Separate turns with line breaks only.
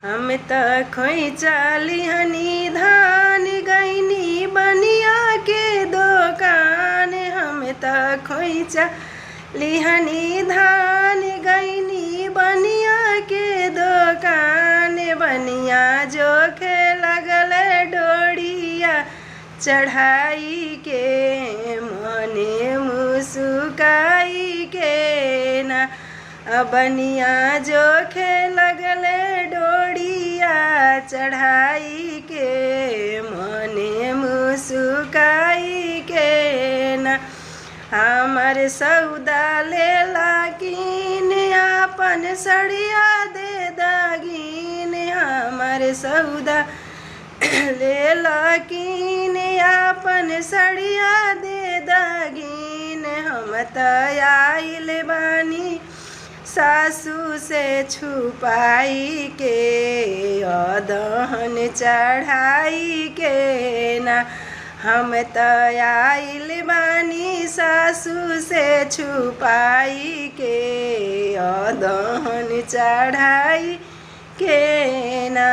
हम त खोइचा लिहनी धान गईनी बनिया के दुकान। हम त खोइचा लिहनी धान गईनी बनिया के दुकान। बनिया जोखे लगल डोरिया चढ़ाई के मने मुस्काई के ना। बनिया जोखे लगल डोरिया चढ़ाई के मने मुस्काई के ना। हमर सौदा लेला कीन आपन सड़िया दे दागीन। हमर सौदा लेला कीन आपन सड़िया दे दागीन। हम त आइल बानी सासू से छुपाई के अदहन चढ़ाई के ना। हम त आइल बानी सासू से छुपाई के अदहन चढ़ाई के ना।